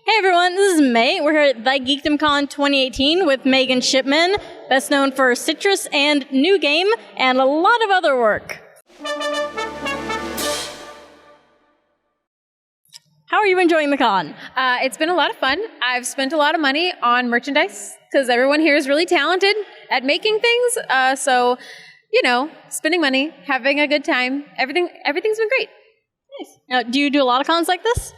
Hey everyone, this is May. We're here at Thy Geekdom Con 2018 with Megan Shipman, best known for Citrus and New Game, and a lot of other work. How are you enjoying the con? It's been a lot of fun. I've spent a lot of money on merchandise because everyone here is really talented at making things. So, you know, spending money, having a good time, everything's been great. Nice. Now, do you do a lot of cons like this?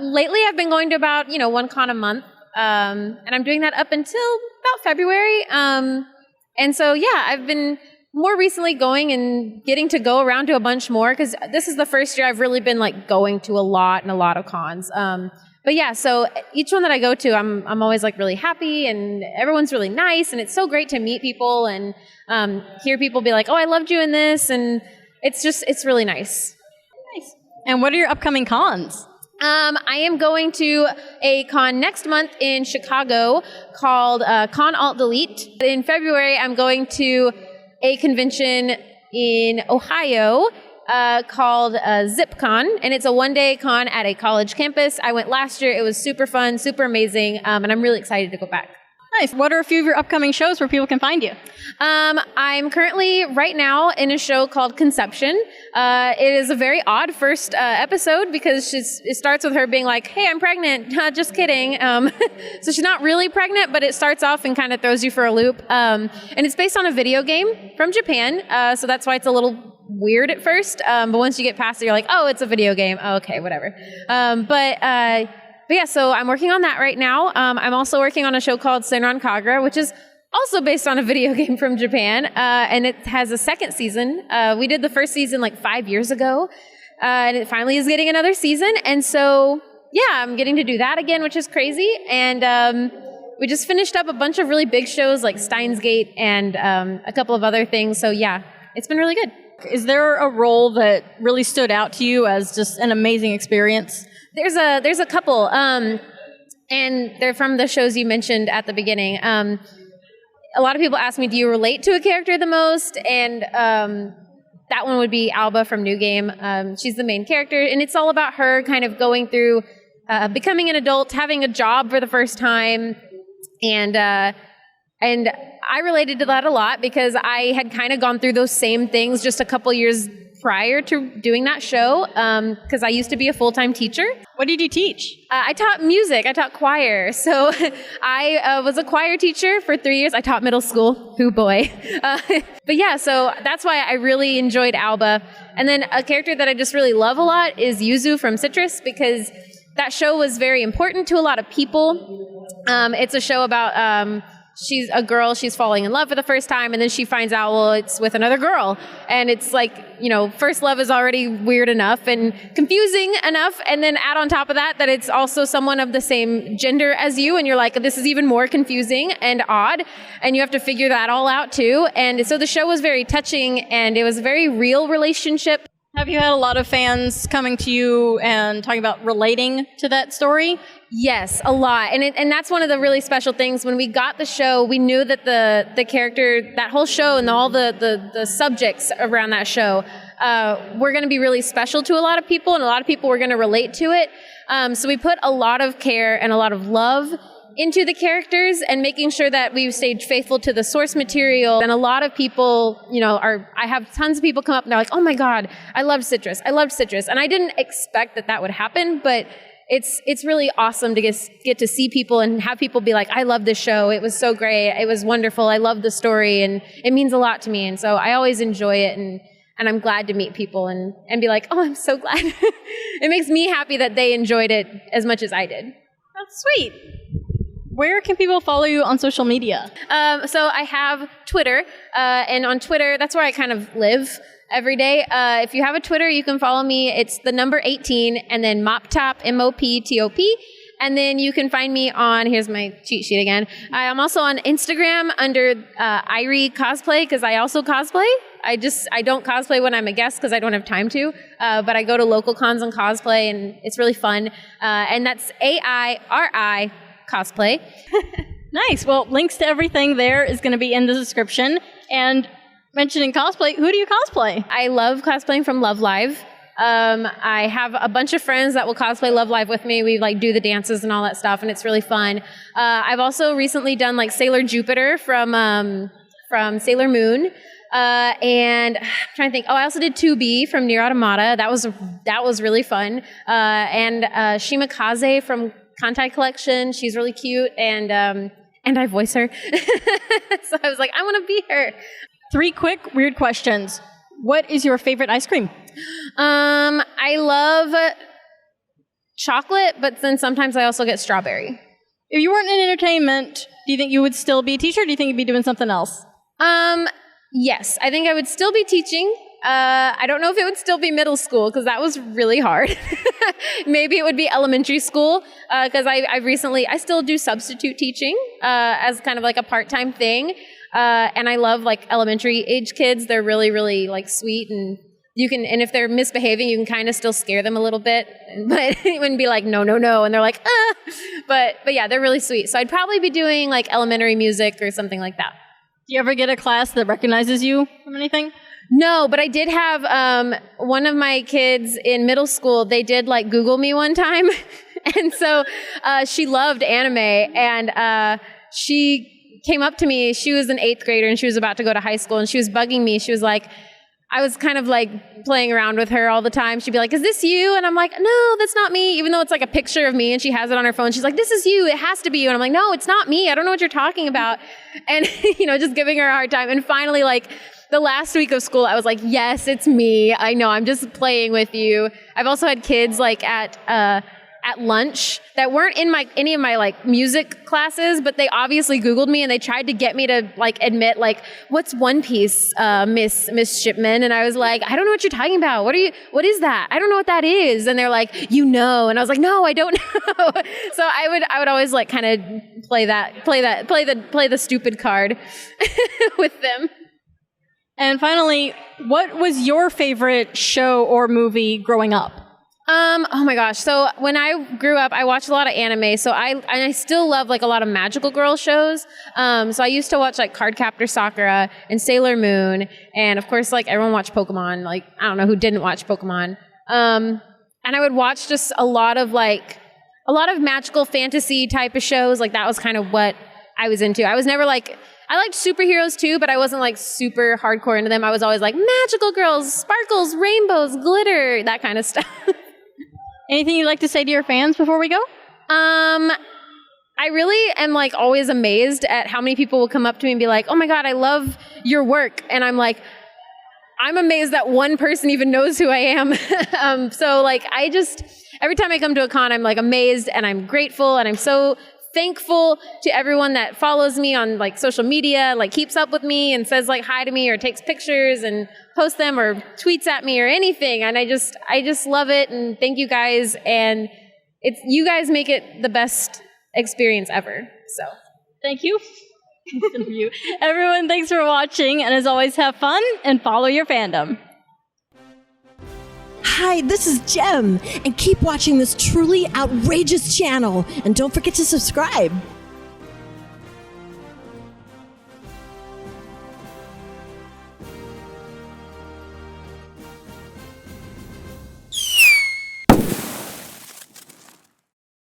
Lately I've been going to about, one con a month. And I'm doing that up until about February. And so, yeah, I've been more recently going and getting to go around to a bunch more because this is the first year I've really been like going to a lot of cons. But yeah, so each one that I go to, I'm always like really happy and everyone's really nice and it's so great to meet people and hear people be like, oh, I loved you in this, and it's really nice. Nice. And what are your upcoming cons? I am going to a con next month in Chicago called Con Alt Delete. In February, I'm going to a convention in Ohio called ZipCon, and it's a one-day con at a college campus. I went last year. It was super fun, super amazing, and I'm really excited to go back. Nice. What are a few of your upcoming shows where people can find you? I'm currently, right now, in a show called Conception. It is a very odd first episode because it starts with her being like, hey, I'm pregnant. Just kidding. So she's not really pregnant, but it starts off and kind of throws you for a loop. And it's based on a video game from Japan. So that's why it's a little weird at first. But once you get past it, you're like, oh, it's a video game. Oh, okay, whatever. But yeah, so I'm working on that right now. I'm also working on a show called Senran Kagura, which is also based on a video game from Japan, and it has a second season. We did the first season like 5 years ago, and it finally is getting another season. And so, yeah, I'm getting to do that again, which is crazy. And we just finished up a bunch of really big shows like Steins Gate and a couple of other things. So yeah, it's been really good. Is there a role that really stood out to you as just an amazing experience? There's a couple, and they're from the shows you mentioned at the beginning. A lot of people ask me, do you relate to a character the most? And that one would be Alba from New Game. She's the main character, and it's all about her kind of going through becoming an adult, having a job for the first time, and I related to that a lot because I had kind of gone through those same things just a couple years prior to doing that show, because I used to be a full-time teacher. What did you teach? I taught music. I taught choir. So I was a choir teacher for 3 years. I taught middle school. Hoo boy. But yeah, so that's why I really enjoyed Alba. And then a character that I just really love a lot is Yuzu from Citrus, because that show was very important to a lot of people. It's a show about she's a girl, she's falling in love for the first time, and then she finds out, well, it's with another girl. And it's like, first love is already weird enough and confusing enough, and then add on top of that it's also someone of the same gender as you, and you're like, this is even more confusing and odd, and you have to figure that all out too. And so the show was very touching, and it was a very real relationship. Have you had a lot of fans coming to you and talking about relating to that story? Yes, a lot. And that's one of the really special things. When we got the show, we knew that the character, that whole show and all the subjects around that show were going to be really special to a lot of people, and a lot of people were going to relate to it. So we put a lot of care and a lot of love into the characters and making sure that we stayed faithful to the source material. And a lot of people, I have tons of people come up and they're like, oh my God, I loved Citrus. I loved Citrus. And I didn't expect that would happen, but it's really awesome to get to see people and have people be like, I love this show. It was so great. It was wonderful. I love the story, and it means a lot to me. And so I always enjoy it, and I'm glad to meet people and be like, oh, I'm so glad. It makes me happy that they enjoyed it as much as I did. That's sweet. Where can people follow you on social media? So I have Twitter, and on Twitter, that's where I kind of live every day. If you have a Twitter, you can follow me. It's the number 18, and then Moptop, Moptop. And then you can find me on, here's my cheat sheet again. I'm also on Instagram under Irie Cosplay, because I also cosplay. I don't cosplay when I'm a guest because I don't have time to, but I go to local cons and cosplay, and it's really fun. And that's AIRI Cosplay. Nice. Well, links to everything there is going to be in the description. And mentioning cosplay, who do you cosplay? I love cosplaying from Love Live. I have a bunch of friends that will cosplay Love Live with me. We like do the dances and all that stuff, and it's really fun. I've also recently done like Sailor Jupiter from Sailor Moon. And I'm trying to think. Oh, I also did 2B from Nier Automata. That was really fun. And Shimakaze from Kantai Collection. She's really cute, and I voice her. So I was like, I want to be her. 3 quick weird questions. What is your favorite ice cream? I love chocolate, but then sometimes I also get strawberry. If you weren't in entertainment, do you think you would still be a teacher, or do you think you'd be doing something else? Yes, I think I would still be teaching. I don't know if it would still be middle school, because that was really hard. Maybe it would be elementary school, because I still do substitute teaching as kind of like a part-time thing. And I love like elementary age kids. They're really, really like sweet, and and if they're misbehaving, you can kind of still scare them a little bit, but it wouldn't be like, no, and they're like, ah. But yeah, they're really sweet. So I'd probably be doing like elementary music or something like that. Do you ever get a class that recognizes you from anything? No, but I did have one of my kids in middle school, they did like Google me one time. And so she loved anime, and she came up to me. She was an 8th grader, and she was about to go to high school, and she was bugging me. She was like, I was kind of like playing around with her all the time. She'd be like, is this you? And I'm like, no, that's not me. Even though it's like a picture of me and she has it on her phone. She's like, this is you. It has to be you. And I'm like, no, it's not me. I don't know what you're talking about. And, just giving her a hard time. And finally, like the last week of school, I was like, yes, it's me. I know. I'm just playing with you. I've also had kids like at lunch that weren't in any of my like music classes, but they obviously Googled me, and they tried to get me to like admit like, what's One Piece, Miss Shipman? And I was like, I don't know what you're talking about. What is that? I don't know what that is. And they're like, and I was like, no, I don't know. So I would always like kind of play the stupid card with them. And finally, what was your favorite show or movie growing up? Oh my gosh. So when I grew up, I watched a lot of anime. So I still love like a lot of magical girl shows. So I used to watch like Cardcaptor Sakura and Sailor Moon. And of course, like everyone watched Pokemon. Like, I don't know who didn't watch Pokemon. And I would watch just a lot of magical fantasy type of shows. Like that was kind of what I was into. I was never like, I liked superheroes too, but I wasn't like super hardcore into them. I was always like magical girls, sparkles, rainbows, glitter, that kind of stuff. Anything you'd like to say to your fans before we go? I really am like always amazed at how many people will come up to me and be like, oh my God, I love your work. And I'm like, I'm amazed that one person even knows who I am. So like, every time I come to a con, I'm like amazed, and I'm grateful, and I'm so thankful to everyone that follows me on like social media, like keeps up with me and says like hi to me or takes pictures and posts them or tweets at me or anything. And I just love it, and thank you guys. And you guys make it the best experience ever. So thank you. Everyone, thanks for watching, and as always, have fun and follow your fandom. Hi, this is Jem, and keep watching this truly outrageous channel, and don't forget to subscribe.